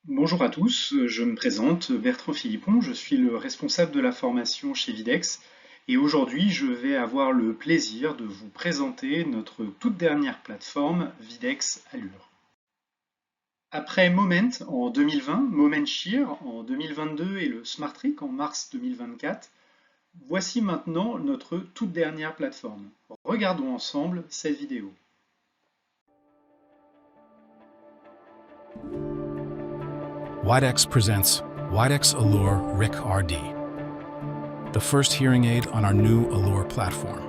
Bonjour à tous, je me présente, Bertrand Philippon, je suis le responsable de la formation chez Videx et aujourd'hui je vais avoir le plaisir de vous présenter notre toute dernière plateforme Videx Allure. Après Moment en 2020, Moment Shear en 2022 et le SmartRic en mars 2024, voici maintenant notre toute dernière plateforme. Regardons ensemble cette vidéo. Widex presents Widex Allure RIC RD, the first hearing aid on our new Allure platform.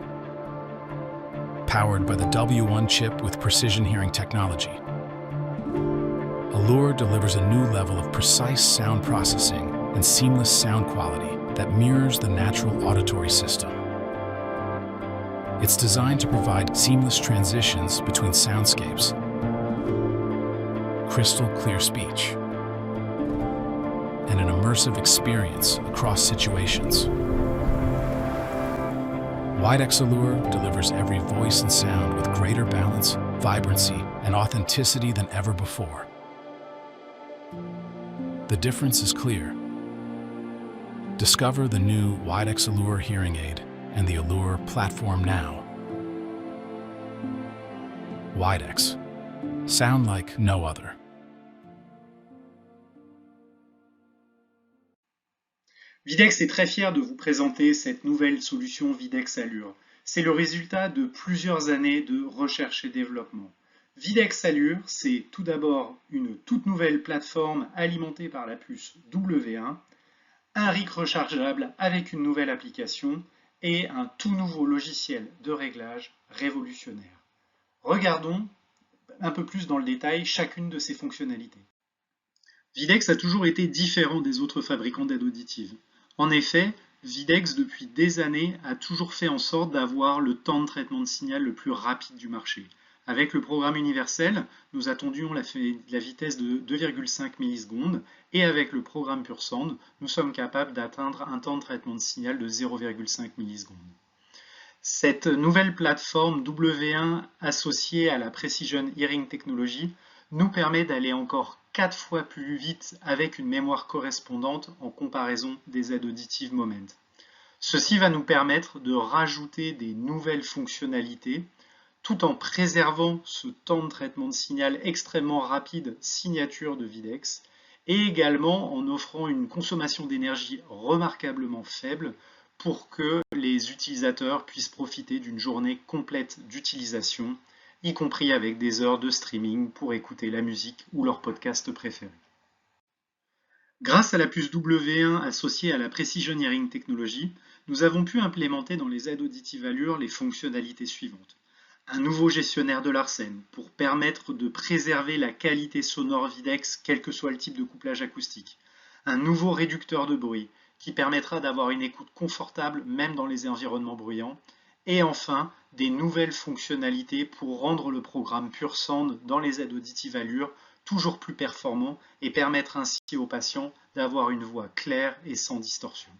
Powered by the W1 chip with precision hearing technology, Allure delivers a new level of precise sound processing and seamless sound quality that mirrors the natural auditory system. It's designed to provide seamless transitions between soundscapes, crystal clear speech, and an immersive experience across situations. Widex Allure delivers every voice and sound with greater balance, vibrancy, and authenticity than ever before. The difference is clear. Discover the new Widex Allure hearing aid and the Allure platform now. Widex. Sound like no other. Videx est très fier de vous présenter cette nouvelle solution Videx Allure. C'est le résultat de plusieurs années de recherche et développement. Videx Allure, c'est tout d'abord une toute nouvelle plateforme alimentée par la puce W1, un RIC rechargeable avec une nouvelle application et un tout nouveau logiciel de réglage révolutionnaire. Regardons un peu plus dans le détail chacune de ces fonctionnalités. Videx a toujours été différent des autres fabricants d'aides auditives. En effet, Videx, depuis des années, a toujours fait en sorte d'avoir le temps de traitement de signal le plus rapide du marché. Avec le programme universel, nous attendions la vitesse de 2,5 millisecondes et avec le programme Pure Sound, nous sommes capables d'atteindre un temps de traitement de signal de 0,5 millisecondes. Cette nouvelle plateforme W1 associée à la Precision Hearing Technology nous permet d'aller encore 4 fois plus vite avec une mémoire correspondante en comparaison des aides auditives Moment. Ceci va nous permettre de rajouter des nouvelles fonctionnalités tout en préservant ce temps de traitement de signal extrêmement rapide signature de Videx et également en offrant une consommation d'énergie remarquablement faible pour que les utilisateurs puissent profiter d'une journée complète d'utilisation, y compris avec des heures de streaming pour écouter la musique ou leur podcast préféré. Grâce à la puce W1 associée à la Precision Hearing Technology, nous avons pu implémenter dans les aides auditives Allure les fonctionnalités suivantes. Un nouveau gestionnaire de Larsen pour permettre de préserver la qualité sonore Videx quel que soit le type de couplage acoustique. Un nouveau réducteur de bruit qui permettra d'avoir une écoute confortable même dans les environnements bruyants. Et enfin, des nouvelles fonctionnalités pour rendre le programme Pure Sound dans les aides auditives Allure toujours plus performant et permettre ainsi aux patients d'avoir une voix claire et sans distorsion.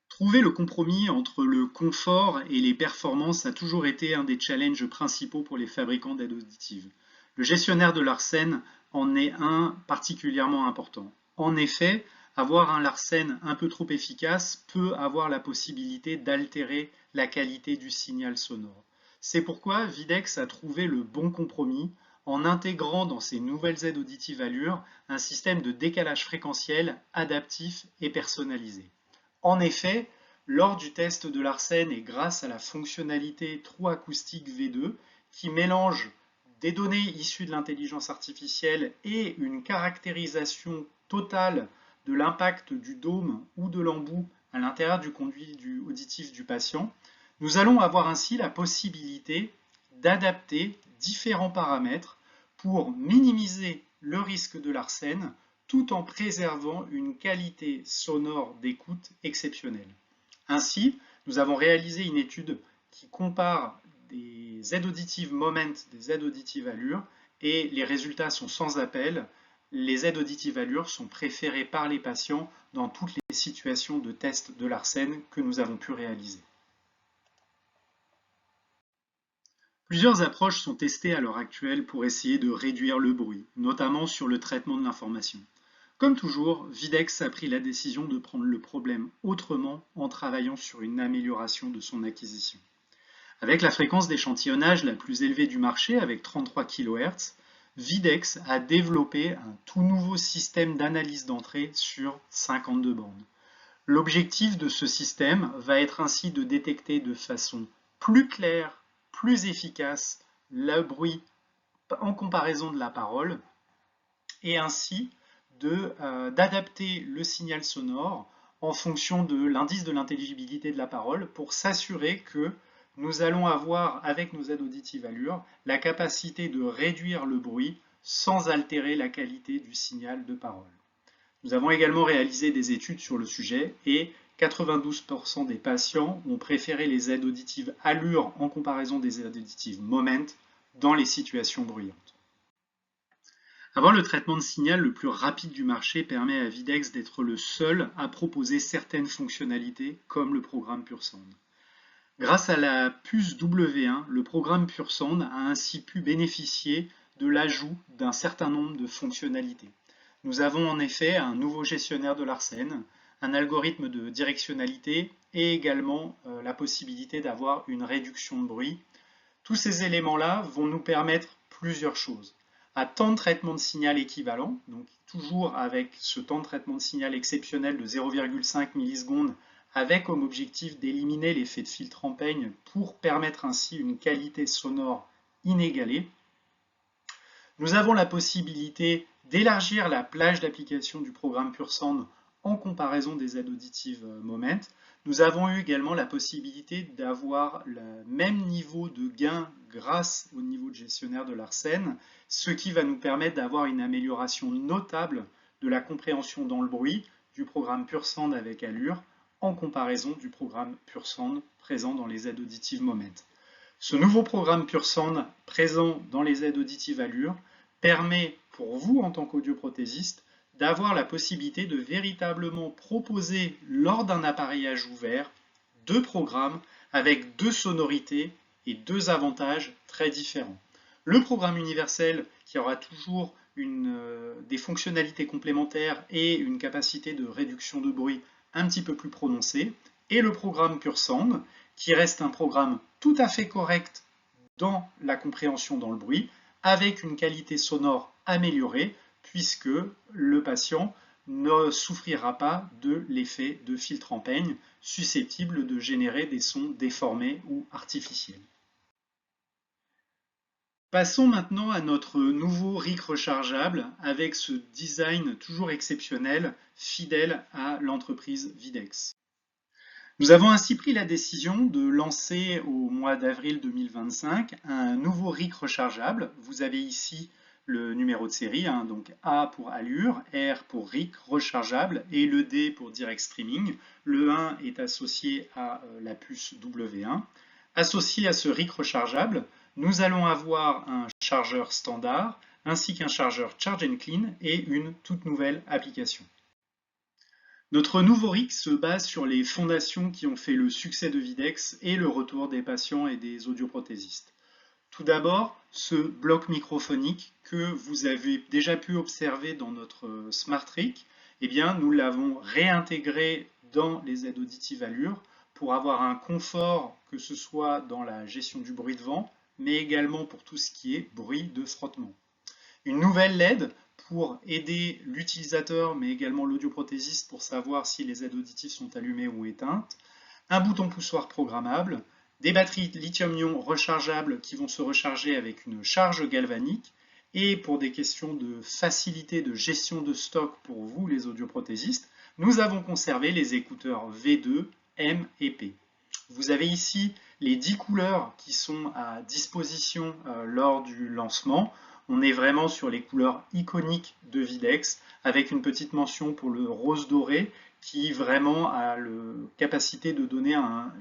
Trouver le compromis entre le confort et les performances a toujours été un des challenges principaux pour les fabricants d'aides auditives. Le gestionnaire de Larsen en est un particulièrement important. En effet, avoir un Larsen un peu trop efficace peut avoir la possibilité d'altérer la qualité du signal sonore. C'est pourquoi Videx a trouvé le bon compromis en intégrant dans ses nouvelles aides auditives Allure un système de décalage fréquentiel adaptif et personnalisé. En effet, lors du test de Larsen et grâce à la fonctionnalité Trou Acoustique V2 qui mélange des données issues de l'intelligence artificielle et une caractérisation totale de l'impact du dôme ou de l'embout à l'intérieur du conduit auditif du patient, nous allons avoir ainsi la possibilité d'adapter différents paramètres pour minimiser le risque de Larsen tout en préservant une qualité sonore d'écoute exceptionnelle. Ainsi, nous avons réalisé une étude qui compare des aides auditives Moment, des aides auditives Allure, et les résultats sont sans appel. Les aides auditives Allure sont préférées par les patients dans toutes les situations de test de Larsen que nous avons pu réaliser. Plusieurs approches sont testées à l'heure actuelle pour essayer de réduire le bruit, notamment sur le traitement de l'information. Comme toujours, Videx a pris la décision de prendre le problème autrement en travaillant sur une amélioration de son acquisition. Avec la fréquence d'échantillonnage la plus élevée du marché, avec 33 kHz, Videx a développé un tout nouveau système d'analyse d'entrée sur 52 bandes. L'objectif de ce système va être ainsi de détecter de façon plus claire, plus efficace, le bruit en comparaison de la parole, et ainsi d'adapter le signal sonore en fonction de l'indice de l'intelligibilité de la parole pour s'assurer que nous allons avoir, avec nos aides auditives Allure, la capacité de réduire le bruit sans altérer la qualité du signal de parole. Nous avons également réalisé des études sur le sujet et 92% des patients ont préféré les aides auditives Allure en comparaison des aides auditives Moment dans les situations bruyantes. Avoir le traitement de signal le plus rapide du marché permet à Videx d'être le seul à proposer certaines fonctionnalités comme le programme PureSound. Grâce à la puce W1, le programme PureSound a ainsi pu bénéficier de l'ajout d'un certain nombre de fonctionnalités. Nous avons en effet un nouveau gestionnaire de l'arsène, un algorithme de directionnalité et également la possibilité d'avoir une réduction de bruit. Tous ces éléments-là vont nous permettre plusieurs choses. À temps de traitement de signal équivalent, donc toujours avec ce temps de traitement de signal exceptionnel de 0,5 millisecondes, avec comme objectif d'éliminer l'effet de filtre en peigne pour permettre ainsi une qualité sonore inégalée. Nous avons la possibilité d'élargir la plage d'application du programme PureSound en comparaison des aides auditives Moment. Nous avons eu également la possibilité d'avoir le même niveau de gain grâce au niveau de gestionnaire de l'arsène, ce qui va nous permettre d'avoir une amélioration notable de la compréhension dans le bruit du programme PureSound avec Allure en comparaison du programme PureSound présent dans les aides auditives Moment. Ce nouveau programme PureSound présent dans les aides auditives Allure permet pour vous en tant qu'audioprothésiste d'avoir la possibilité de véritablement proposer lors d'un appareillage ouvert deux programmes avec deux sonorités et deux avantages très différents. Le programme universel qui aura toujours des fonctionnalités complémentaires et une capacité de réduction de bruit un petit peu plus prononcée, et le programme PureSound qui reste un programme tout à fait correct dans la compréhension dans le bruit, avec une qualité sonore améliorée, puisque le patient ne souffrira pas de l'effet de filtre en peigne, susceptible de générer des sons déformés ou artificiels. Passons maintenant à notre nouveau RIC rechargeable avec ce design toujours exceptionnel, fidèle à l'entreprise Videx. Nous avons ainsi pris la décision de lancer au mois d'avril 2025 un nouveau RIC rechargeable. Vous avez ici le numéro de série, donc A pour Allure, R pour RIC rechargeable et le D pour Direct Streaming. Le 1 est associé à la puce W1. Associé à ce RIC rechargeable, nous allons avoir un chargeur standard ainsi qu'un chargeur Charge & Clean et une toute nouvelle application. Notre nouveau RIC se base sur les fondations qui ont fait le succès de Videx et le retour des patients et des audioprothésistes. Tout d'abord, ce bloc microphonique que vous avez déjà pu observer dans notre Smart RIC, eh bien, nous l'avons réintégré dans les aides auditives Allure pour avoir un confort, que ce soit dans la gestion du bruit de vent, mais également pour tout ce qui est bruit de frottement. Une nouvelle LED pour aider l'utilisateur, mais également l'audioprothésiste pour savoir si les aides auditives sont allumées ou éteintes, un bouton poussoir programmable, des batteries lithium-ion rechargeables qui vont se recharger avec une charge galvanique, et pour des questions de facilité de gestion de stock pour vous, les audioprothésistes, nous avons conservé les écouteurs V2, M et P. Vous avez ici les 10 couleurs qui sont à disposition lors du lancement. On est vraiment sur les couleurs iconiques de Videx, avec une petite mention pour le rose doré, qui vraiment a la capacité de donner un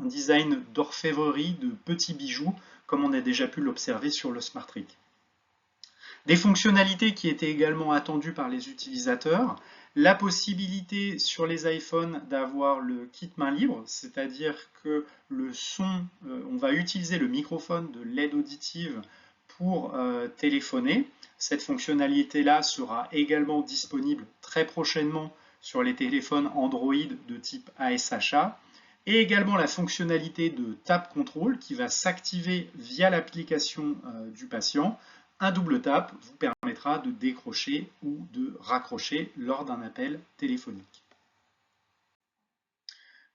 design d'orfèvrerie, de petits bijoux, comme on a déjà pu l'observer sur le Smart RIC. Des fonctionnalités qui étaient également attendues par les utilisateurs, la possibilité sur les iPhones d'avoir le kit main libre, c'est-à-dire que le son, on va utiliser le microphone de l'aide auditive pour téléphoner. Cette fonctionnalité-là sera également disponible très prochainement sur les téléphones Android de type ASHA, et également la fonctionnalité de tap control qui va s'activer via l'application du patient. Un double tap vous permettra de décrocher ou de raccrocher lors d'un appel téléphonique.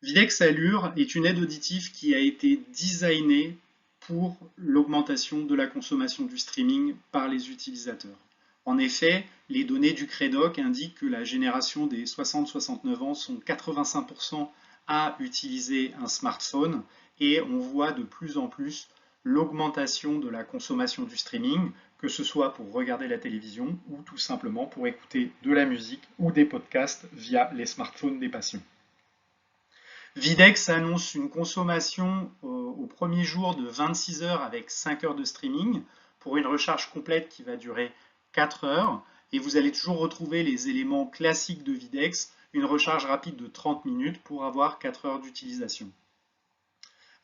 Videx Allure est une aide auditive qui a été designée pour l'augmentation de la consommation du streaming par les utilisateurs. En effet, les données du CREDOC indiquent que la génération des 60-69 ans sont 85% à utiliser un smartphone et on voit de plus en plus l'augmentation de la consommation du streaming, que ce soit pour regarder la télévision ou tout simplement pour écouter de la musique ou des podcasts via les smartphones des patients. Videx annonce une consommation au premier jour de 26 heures avec 5 heures de streaming pour une recharge complète qui va durer 4 heures et vous allez toujours retrouver les éléments classiques de Videx, une recharge rapide de 30 minutes pour avoir 4 heures d'utilisation.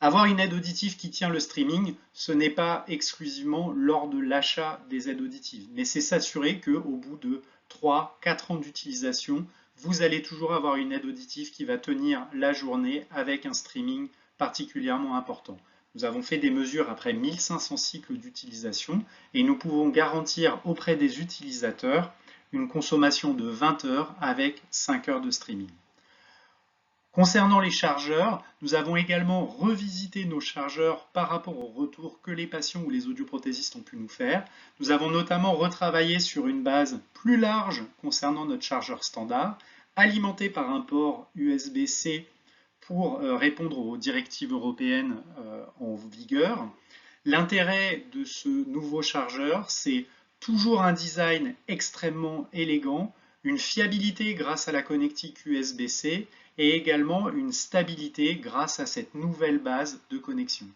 Avoir une aide auditive qui tient le streaming, ce n'est pas exclusivement lors de l'achat des aides auditives, mais c'est s'assurer qu'au bout de 3-4 ans d'utilisation, vous allez toujours avoir une aide auditive qui va tenir la journée avec un streaming particulièrement important. Nous avons fait des mesures après 1500 cycles d'utilisation et nous pouvons garantir auprès des utilisateurs une consommation de 20 heures avec 5 heures de streaming. Concernant les chargeurs, nous avons également revisité nos chargeurs par rapport au retour que les patients ou les audioprothésistes ont pu nous faire. Nous avons notamment retravaillé sur une base plus large concernant notre chargeur standard, alimenté par un port USB-C pour répondre aux directives européennes en vigueur. L'intérêt de ce nouveau chargeur, c'est toujours un design extrêmement élégant, une fiabilité grâce à la connectique USB-C et également une stabilité grâce à cette nouvelle base de connexion.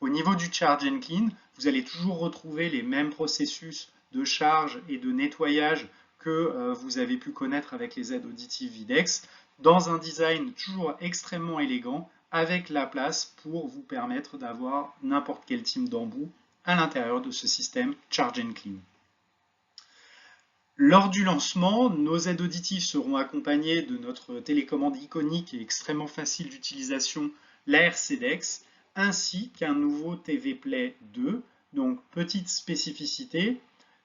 Au niveau du Charge & Clean, vous allez toujours retrouver les mêmes processus de charge et de nettoyage que vous avez pu connaître avec les aides auditives Videx, dans un design toujours extrêmement élégant, avec la place pour vous permettre d'avoir n'importe quel type d'embout à l'intérieur de ce système Charge & Clean. Lors du lancement, nos aides auditives seront accompagnées de notre télécommande iconique et extrêmement facile d'utilisation, la RCDEX, ainsi qu'un nouveau TV Play 2. Donc, petite spécificité,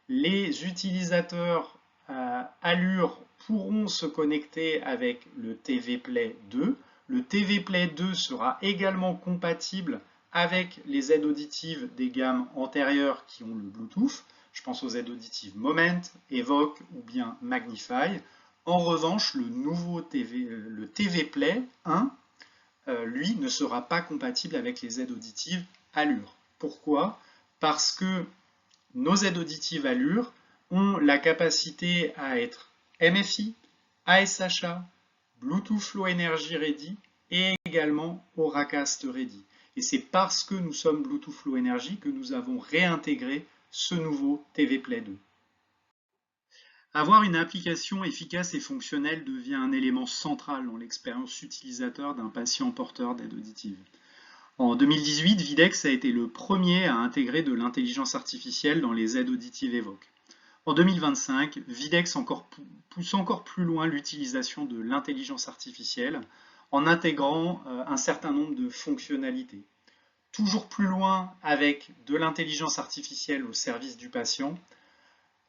les utilisateurs Allure pourront se connecter avec le TV Play 2. Le TV Play 2 sera également compatible avec les aides auditives des gammes antérieures qui ont le Bluetooth. Je pense aux aides auditives Moment, Evoque ou bien Magnify. En revanche, le TV Play 1, lui, ne sera pas compatible avec les aides auditives Allure. Pourquoi? Parce que nos aides auditives Allure ont la capacité à être MFI, ASHA, Bluetooth Low Energy Ready et également Auracast Ready. Et c'est parce que nous sommes Bluetooth Low Energy que nous avons réintégré ce nouveau TV Play 2. Avoir une application efficace et fonctionnelle devient un élément central dans l'expérience utilisateur d'un patient porteur d'aide auditive. En 2018, Videx a été le premier à intégrer de l'intelligence artificielle dans les aides auditives Evoque. En 2025, Videx pousse encore plus loin l'utilisation de l'intelligence artificielle en intégrant un certain nombre de fonctionnalités. Toujours plus loin avec de l'intelligence artificielle au service du patient,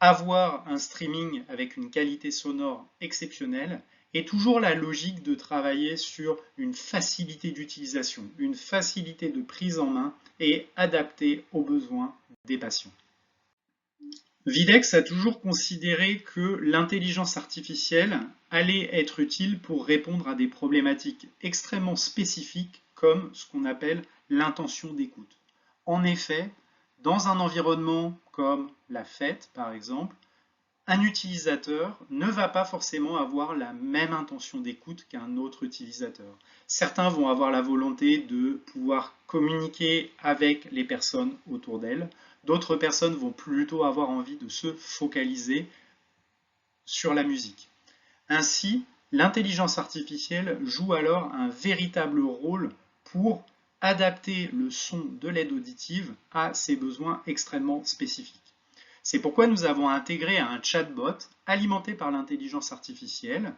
avoir un streaming avec une qualité sonore exceptionnelle et toujours la logique de travailler sur une facilité d'utilisation, une facilité de prise en main et adaptée aux besoins des patients. Videx a toujours considéré que l'intelligence artificielle allait être utile pour répondre à des problématiques extrêmement spécifiques comme ce qu'on appelle l'intention d'écoute. En effet, dans un environnement comme la fête par exemple, un utilisateur ne va pas forcément avoir la même intention d'écoute qu'un autre utilisateur. Certains vont avoir la volonté de pouvoir communiquer avec les personnes autour d'elles, D'autres personnes vont plutôt avoir envie de se focaliser sur la musique. Ainsi, l'intelligence artificielle joue alors un véritable rôle pour adapter le son de l'aide auditive à ses besoins extrêmement spécifiques. C'est pourquoi nous avons intégré un chatbot alimenté par l'intelligence artificielle.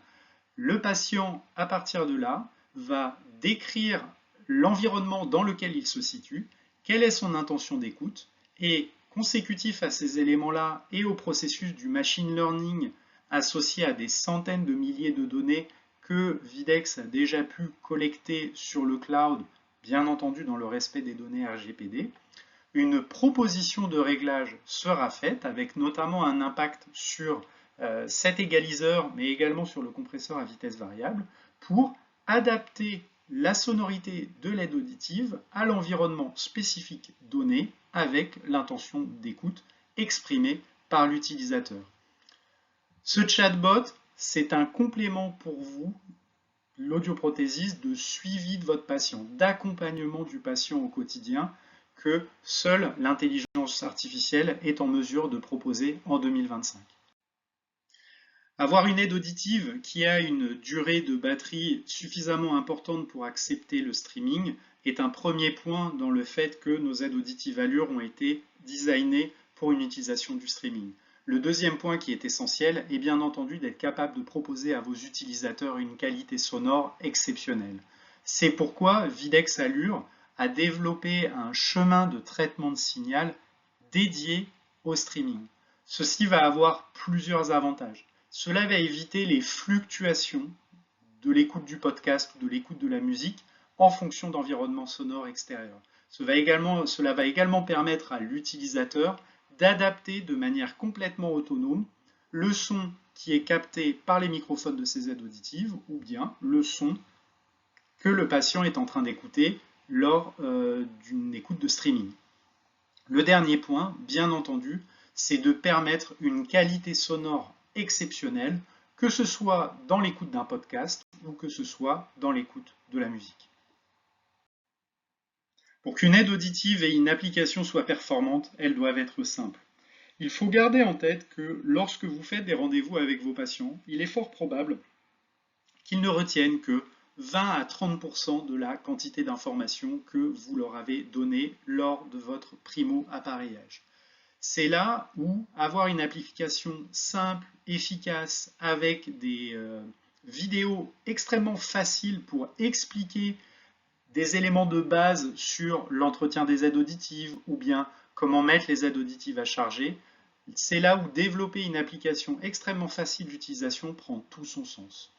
Le patient, à partir de là, va décrire l'environnement dans lequel il se situe, quelle est son intention d'écoute, et consécutif à ces éléments-là et au processus du machine learning associé à des centaines de milliers de données que Videx a déjà pu collecter sur le cloud, bien entendu dans le respect des données RGPD, une proposition de réglage sera faite avec notamment un impact sur cet égaliseur, mais également sur le compresseur à vitesse variable, pour adapter la sonorité de l'aide auditive à l'environnement spécifique donné avec l'intention d'écoute exprimée par l'utilisateur. Ce chatbot, c'est un complément pour vous, l'audioprothésiste, de suivi de votre patient, d'accompagnement du patient au quotidien, que seule l'intelligence artificielle est en mesure de proposer en 2025. Avoir une aide auditive qui a une durée de batterie suffisamment importante pour accepter le streaming est un premier point dans le fait que nos aides auditives Allure ont été designées pour une utilisation du streaming. Le deuxième point qui est essentiel est bien entendu d'être capable de proposer à vos utilisateurs une qualité sonore exceptionnelle. C'est pourquoi Videx Allure a développé un chemin de traitement de signal dédié au streaming. Ceci va avoir plusieurs avantages. Cela va éviter les fluctuations de l'écoute du podcast ou de l'écoute de la musique en fonction d'environnements sonores extérieurs. Cela va également permettre à l'utilisateur d'adapter de manière complètement autonome le son qui est capté par les microphones de ses aides auditives ou bien le son que le patient est en train d'écouter lors d'une écoute de streaming. Le dernier point, bien entendu, c'est de permettre une qualité sonore exceptionnelle, que ce soit dans l'écoute d'un podcast ou que ce soit dans l'écoute de la musique. Pour qu'une aide auditive et une application soient performantes, elles doivent être simples. Il faut garder en tête que lorsque vous faites des rendez-vous avec vos patients, il est fort probable qu'ils ne retiennent que 20 à 30% de la quantité d'informations que vous leur avez données lors de votre primo-appareillage. C'est là où avoir une application simple, efficace, avec des vidéos extrêmement faciles pour expliquer des éléments de base sur l'entretien des aides auditives ou bien comment mettre les aides auditives à charger, c'est là où développer une application extrêmement facile d'utilisation prend tout son sens.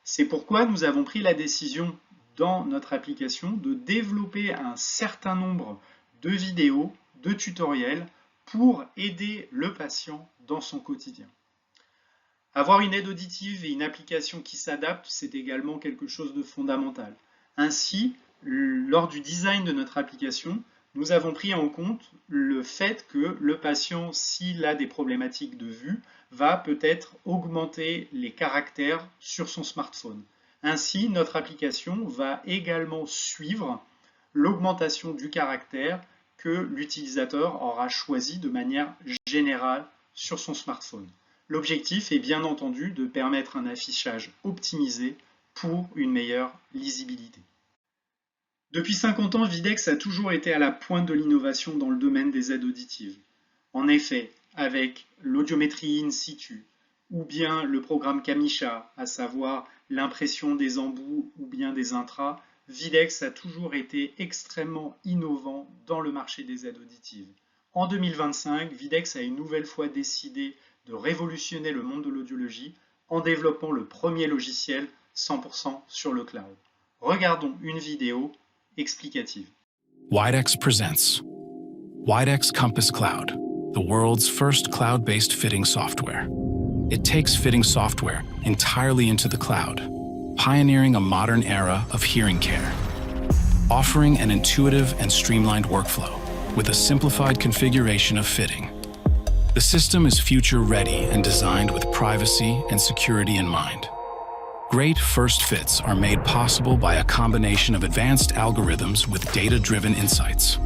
C'est pourquoi nous avons pris la décision dans notre application de développer un certain nombre de vidéos, de tutoriels pour aider le patient dans son quotidien. Avoir une aide auditive et une application qui s'adapte, c'est également quelque chose de fondamental. Ainsi, lors du design de notre application, nous avons pris en compte le fait que le patient, s'il a des problématiques de vue, va peut-être augmenter les caractères sur son smartphone. Ainsi, notre application va également suivre l'augmentation du caractère que l'utilisateur aura choisi de manière générale sur son smartphone. L'objectif est bien entendu de permettre un affichage optimisé pour une meilleure lisibilité. Depuis 50 ans, Videx a toujours été à la pointe de l'innovation dans le domaine des aides auditives. En effet, avec l'audiométrie in situ, ou bien le programme Camisha, à savoir l'impression des embouts ou bien des intras, Videx a toujours été extrêmement innovant dans le marché des aides auditives. En 2025, Videx a une nouvelle fois décidé de révolutionner le monde de l'audiologie en développant le premier logiciel 100% sur le cloud. Regardons une vidéo explicative. Widex presents Widex Compass Cloud, the world's first cloud-based fitting software. It takes fitting software entirely into the cloud, pioneering a modern era of hearing care, offering an intuitive and streamlined workflow with a simplified configuration of fitting. The system is future-ready and designed with privacy and security in mind. Great first fits are made possible by a combination of advanced algorithms with data-driven insights.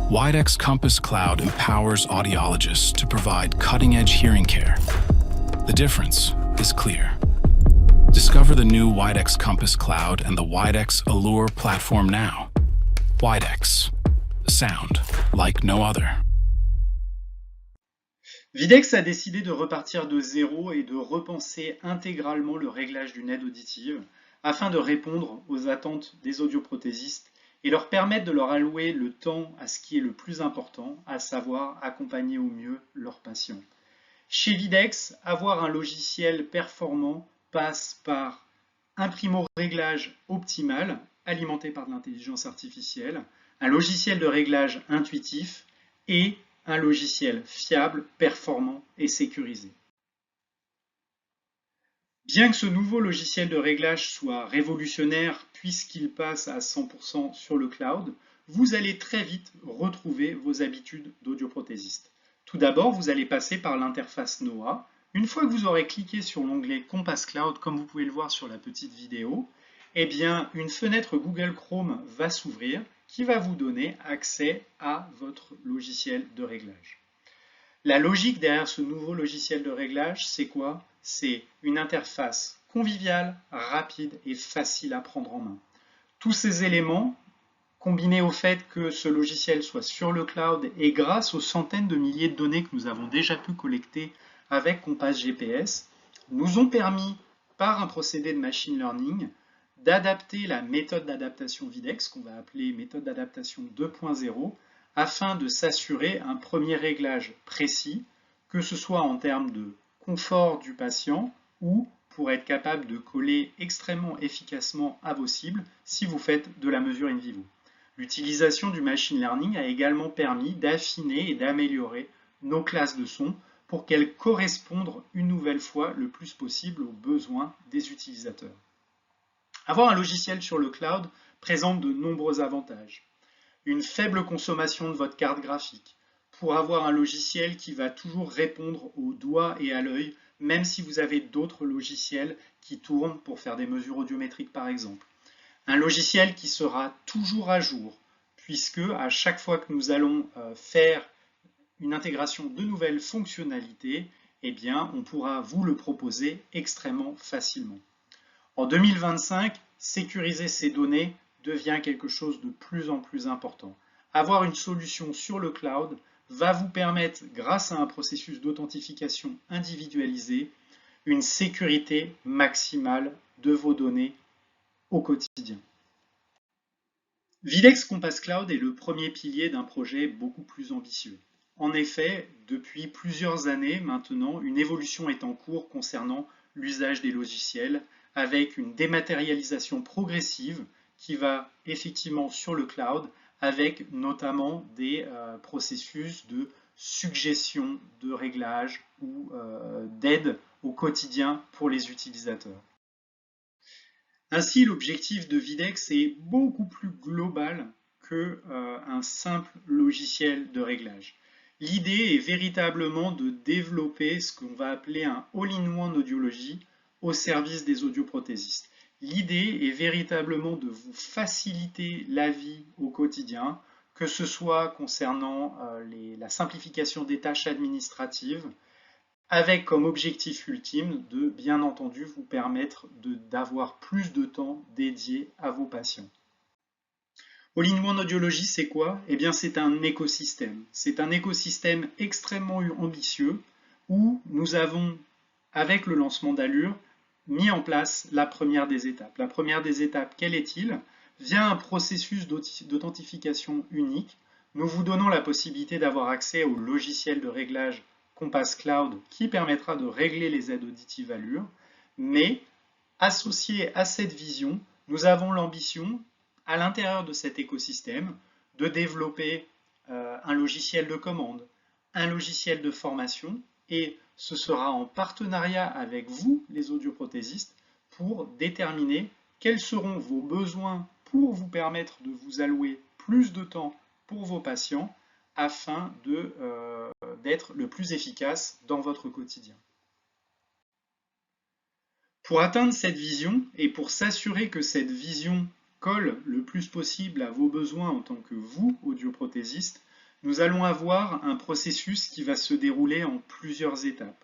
Widex Compass Cloud empowers audiologists to provide cutting-edge hearing care. The difference is clear. Discover the new Widex Compass Cloud and the Widex Allure platform now. Widex. Sound like no other. Videx a décidé de repartir de zéro et de repenser intégralement le réglage d'une aide auditive afin de répondre aux attentes des audioprothésistes et leur permettre de leur allouer le temps à ce qui est le plus important, à savoir accompagner au mieux leurs patients. Chez Videx, avoir un logiciel performant passe par un primo-réglage optimal, alimenté par de l'intelligence artificielle, un logiciel de réglage intuitif et un logiciel fiable, performant et sécurisé. Bien que ce nouveau logiciel de réglage soit révolutionnaire puisqu'il passe à 100% sur le cloud, vous allez très vite retrouver vos habitudes d'audioprothésiste. Tout d'abord, vous allez passer par l'interface NOA. Une fois que vous aurez cliqué sur l'onglet Compass Cloud, comme vous pouvez le voir sur la petite vidéo, eh bien, une fenêtre Google Chrome va s'ouvrir qui va vous donner accès à votre logiciel de réglage. La logique derrière ce nouveau logiciel de réglage, c'est quoi? C'est une interface conviviale, rapide et facile à prendre en main. Tous ces éléments, combinés au fait que ce logiciel soit sur le cloud et grâce aux centaines de milliers de données que nous avons déjà pu collecter avec Compass GPS, nous ont permis, par un procédé de machine learning, d'adapter la méthode d'adaptation Videx, qu'on va appeler méthode d'adaptation 2.0, afin de s'assurer un premier réglage précis, que ce soit en termes de confort du patient ou pour être capable de coller extrêmement efficacement à vos cibles si vous faites de la mesure in vivo. L'utilisation du machine learning a également permis d'affiner et d'améliorer nos classes de son pour qu'elles correspondent une nouvelle fois le plus possible aux besoins des utilisateurs. Avoir un logiciel sur le cloud présente de nombreux avantages. Une faible consommation de votre carte graphique, pour avoir un logiciel qui va toujours répondre au doigt et à l'œil, même si vous avez d'autres logiciels qui tournent pour faire des mesures audiométriques par exemple. Un logiciel qui sera toujours à jour, puisque à chaque fois que nous allons faire une intégration de nouvelles fonctionnalités, eh bien, on pourra vous le proposer extrêmement facilement. En 2025, sécuriser ces données devient quelque chose de plus en plus important. Avoir une solution sur le cloud va vous permettre, grâce à un processus d'authentification individualisé, une sécurité maximale de vos données au quotidien. Videx Compass Cloud est le premier pilier d'un projet beaucoup plus ambitieux. En effet, depuis plusieurs années maintenant, une évolution est en cours concernant l'usage des logiciels avec une dématérialisation progressive qui va effectivement sur le cloud avec notamment des processus de suggestion de réglage ou d'aide au quotidien pour les utilisateurs. Ainsi, l'objectif de Videx est beaucoup plus global qu'un simple logiciel de réglage. L'idée est véritablement de développer ce qu'on va appeler un all-in-one audiologie au service des audioprothésistes. L'idée est véritablement de vous faciliter la vie au quotidien, que ce soit concernant la simplification des tâches administratives, avec comme objectif ultime de, bien entendu, vous permettre d'avoir plus de temps dédié à vos patients. All-in-One Audiologie, c'est quoi? Eh bien, c'est un écosystème. C'est un écosystème extrêmement ambitieux où nous avons, avec le lancement d'Allure, mis en place la première des étapes. La première des étapes, quelle est-il? Via un processus d'authentification unique, nous vous donnons la possibilité d'avoir accès au logiciel de réglage Compass Cloud qui permettra de régler les aides auditives Allure, mais associé à cette vision, nous avons l'ambition, à l'intérieur de cet écosystème, de développer un logiciel de commande, un logiciel de formation, et ce sera en partenariat avec vous, les audioprothésistes, pour déterminer quels seront vos besoins pour vous permettre de vous allouer plus de temps pour vos patients afin d'être le plus efficace dans votre quotidien. Pour atteindre cette vision et pour s'assurer que cette vision colle le plus possible à vos besoins en tant que vous, audioprothésiste, nous allons avoir un processus qui va se dérouler en plusieurs étapes.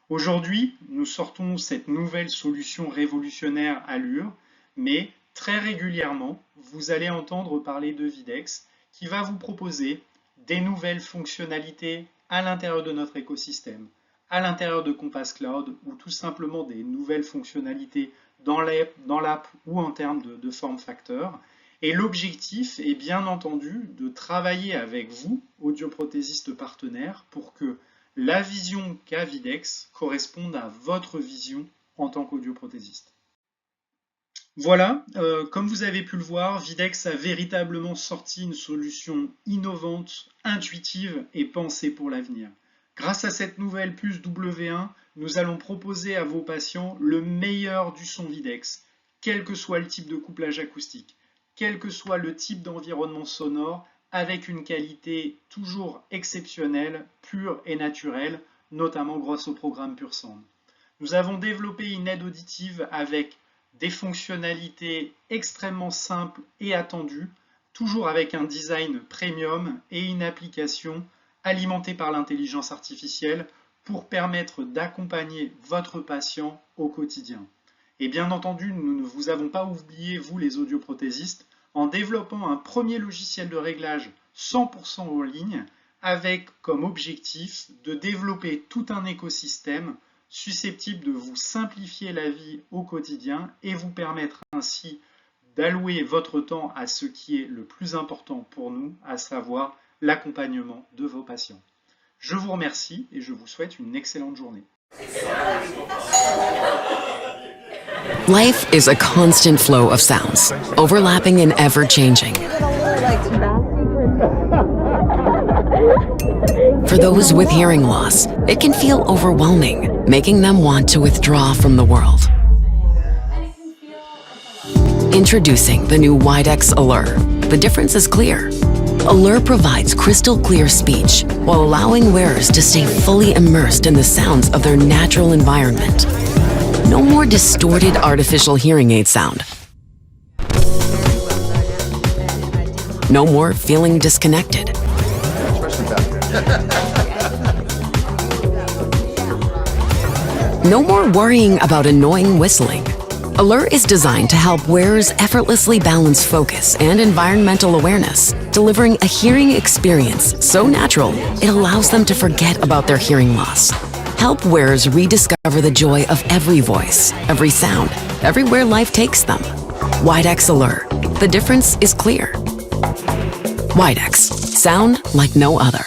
Aujourd'hui, nous sortons cette nouvelle solution révolutionnaire Allure, mais très régulièrement, vous allez entendre parler de Videx qui va vous proposer des nouvelles fonctionnalités à l'intérieur de notre écosystème, à l'intérieur de Compass Cloud ou tout simplement des nouvelles fonctionnalités dans l'app ou en termes de form factor. Et l'objectif est bien entendu de travailler avec vous, audioprothésistes partenaires, pour que la vision qu'a Videx corresponde à votre vision en tant qu'audioprothésiste. Voilà, comme vous avez pu le voir, Videx a véritablement sorti une solution innovante, intuitive et pensée pour l'avenir. Grâce à cette nouvelle puce W1, nous allons proposer à vos patients le meilleur du son Videx, quel que soit le type de couplage acoustique, quel que soit le type d'environnement sonore, avec une qualité toujours exceptionnelle, pure et naturelle, notamment grâce au programme PureSound. Nous avons développé une aide auditive avec des fonctionnalités extrêmement simples et attendues, toujours avec un design premium et une application alimentée par l'intelligence artificielle pour permettre d'accompagner votre patient au quotidien. Et bien entendu, nous ne vous avons pas oublié, vous les audioprothésistes, en développant un premier logiciel de réglage 100% en ligne avec comme objectif de développer tout un écosystème susceptible de vous simplifier la vie au quotidien et vous permettre ainsi d'allouer votre temps à ce qui est le plus important pour nous, à savoir l'accompagnement de vos patients. Je vous remercie et je vous souhaite une excellente journée. Life is a constant flow of sounds, overlapping and ever-changing. For those with hearing loss, it can feel overwhelming, making them want to withdraw from the world. Introducing the new Widex Allure. The difference is clear. Allure provides crystal clear speech while allowing wearers to stay fully immersed in the sounds of their natural environment. No more distorted artificial hearing aid sound. No more feeling disconnected. No more worrying about annoying whistling. Allure is designed to help wearers effortlessly balance focus and environmental awareness, delivering a hearing experience so natural it allows them to forget about their hearing loss. Help wearers rediscover the joy of every voice, every sound, everywhere life takes them. Widex Allure. The difference is clear. Widex. Sound like no other.